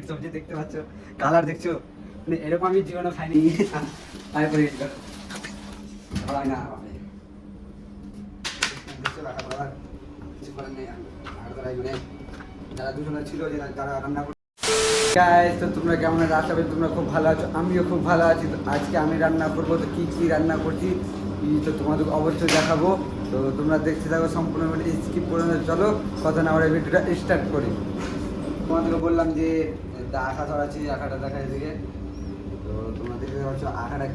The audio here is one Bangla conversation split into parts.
সবজি দেখতে পাচ্ছ, কালার দেখছো, মানে এরকম আমি জীবনে খাইনি। তাই করে হয় না যারা দুজনে ছিল যারা রান্না করছে। তো তোমরা কেমন আছো? আশা করি তোমরা খুব ভালো আছো, আমিও খুব ভালো আছি। তো আজকে আমি রান্না করবো, তো কী কী রান্না করছি তো তোমাদের অবশ্যই দেখাবো। তো তোমরা দেখতে থাকো সম্পূর্ণ স্কিপ করে না। চলো কথা না বলে ভিডিওটা স্টার্ট করি। তোমাদেরকে বললাম যে আঁকা ধরাচ্ছি, আঁকাটা দেখা এদিকে। তো তোমরা দেখতে পাচ্ছ আঁকাটা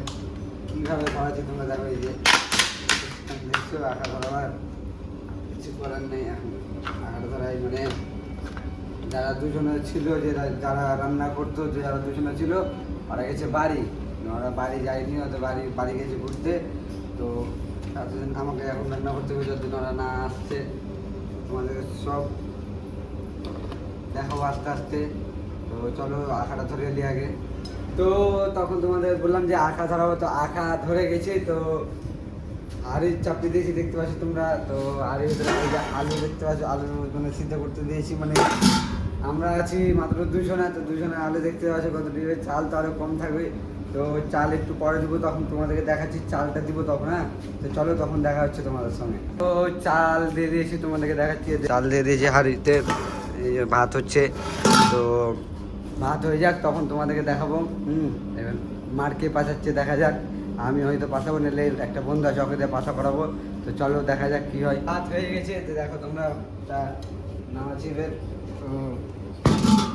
কীভাবে ধরাচ্ছি, তোমরা দেখো এই যে দেখছো আঁকা ধরাবার কিছু করার নেই। এখন আঁকাটা ধরাই মানে যারা দুজনে ছিল, যে যারা রান্না করতো, যে যারা দুজনে ছিল ওরা গেছে বাড়ি, ওরা বাড়ি যায়নি, হয়তো বাড়ি গেছে ঘুরতে। তো এতদিন আমাকে এখন রান্না করতে হবে, যতদিন ওরা না আসছে। তোমাদের সব দেখাবো আস্তে আস্তে। তো চলো আঁকাটা ধরে এলি আগে। তো তখন তোমাদের বললাম যে আঁকা ধরাবো, তো আঁকা ধরে গেছি। তো আলু চাপতে দিয়েছি দেখতে পাচ্ছ তোমরা। তো আলু আলু দেখতে পাচ্ছ, আলু মানে সিদ্ধ করতে দিয়েছি। মানে আমরা আছি মাত্র দুজনে, তো দুজনে আলু দেখতে পাচ্ছ কত দিবে। চাল তো আরও কম থাকবে, তো চাল একটু পরে দিব, তখন তোমাদেরকে দেখাচ্ছি চালটা দিব তখন। হ্যাঁ, তো চলো তখন দেখা হচ্ছে তোমাদের সঙ্গে। তো চাল দিয়ে দিয়েছি, তোমাদেরকে দেখাচ্ছি। চাল দিয়ে দিয়েছি হাঁড়িতে, এই যে ভাত হচ্ছে। তো ভাত হয়ে যাক তখন তোমাদেরকে দেখাবো। এবার মারকে পাঠাচ্ছে, দেখা যাক। আমি হয়তো পাঠাবো, নিলে একটা বন্ধু আছে ওকে দিয়ে পাঠা করাবো। তো চলো দেখা যাক কি হয়। ভাত হয়ে গেছে, তো দেখো তোমরা নামাচ্ছি।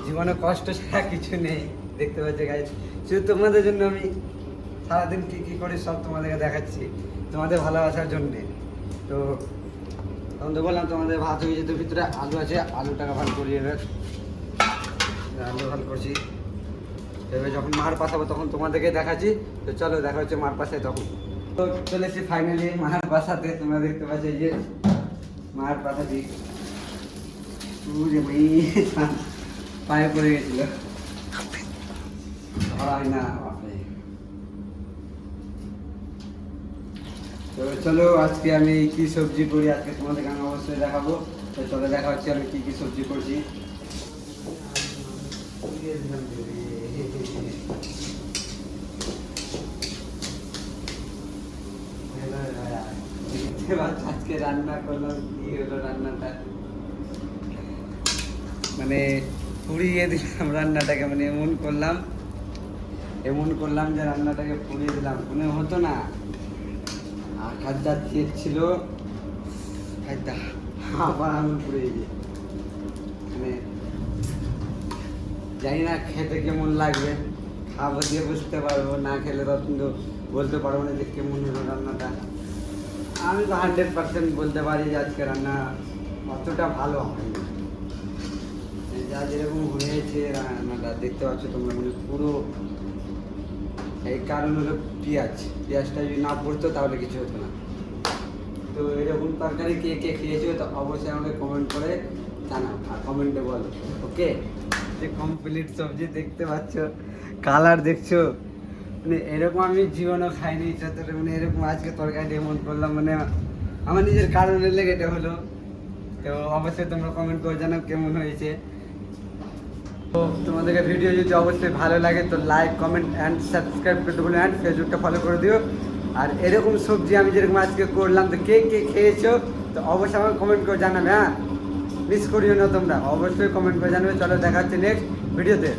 জীবনে কষ্ট ছাড়া কিছু নেই, দেখতে পাচ্ছি গাইজ। শুধু তোমাদের জন্য আমি সারাদিন কী কী করি সব তোমাদেরকে দেখাচ্ছি, তোমাদের ভালোবাসার জন্যে। তো তখন তো বললাম তোমাদের ভাত হয়ে যেত, ভিতরে আলু আছে, আলুটাকে ভালো করি। এবার আলু ভালো করছি। এবার যখন মার পাশাবো তখন তোমাদেরকে দেখাচ্ছি। তো চলো দেখা হচ্ছে মার পাশে তখন। তো চলে এসেছি ফাইনালি মার পাশাতে। তোমরা দেখতে পাচ্ছ এই যে মার পাশাটি পায়ে পড়ে গেছিল, ধরাই না। তো চলো আজকে আমি কি সবজি করি আজকে তোমাদেরকে আমি অবশ্যই দেখাবো। তো চলো দেখা হচ্ছে আমি কি কি সবজি করছি। আজকে রান্না করলাম, কি হলো রান্নাটা, মানে পুড়িয়ে দিলাম রান্নাটাকে। মানে এমন করলাম যে রান্নাটাকে পুড়িয়ে দিলাম, মনে হতো না। আঘাত যা তেজ ছিল, আবার আঙুল পুড়িয়ে গিয়ে, মানে জানি না খেতে কেমন লাগবে। খাবো দিয়ে বুঝতে পারবো, না খেলে তো কিন্তু বলতে পারবো না যে কেমন হলো রান্নাটা। আমি তো 100% বলতে পারি যে আজকে রান্না অতটা ভালো হয়নি। যা যেরকম হয়েছে রান্নাটা দেখতে পাচ্ছ তোমরা, মানে পুরো এই কারণ হলো পেঁয়াজটা যদি না পড়তো তাহলে কিছু হতো না। তো এরকম তরকারি কে কে খেয়েছো তো অবশ্যই আমাকে কমেন্ট করে জানাও, আর কমেন্টে বলো। ওকে, যে কমপ্লিট সবজি দেখতে পাচ্ছ, কালার দেখছো, মানে এরকম আমি জীবনও খাইনি। মানে এরকম আজকে তরকারি এমন করলাম, মানে আমার নিজের কারণে লেগে এটা হলো। তো অবশ্যই তোমরা কমেন্ট করে জানাও কেমন হয়েছে। তো তোমাদেরকে ভিডিও যদি অবশ্যই ভালো লাগে তো লাইক, কমেন্ট অ্যান্ড সাবস্ক্রাইব করতে বলো, অ্যান্ড ফেসবুকটা ফলো করে দিও। আর এরকম সবজি আমি যেরকম আজকে করলাম, তো কে কে খেয়েছো তো অবশ্যই আমাকে কমেন্ট করে জানাবে। হ্যাঁ, মিস করিও না তোমরা, অবশ্যই কমেন্ট করে জানাবে। চলো দেখা হচ্ছে নেক্সট ভিডিওতে।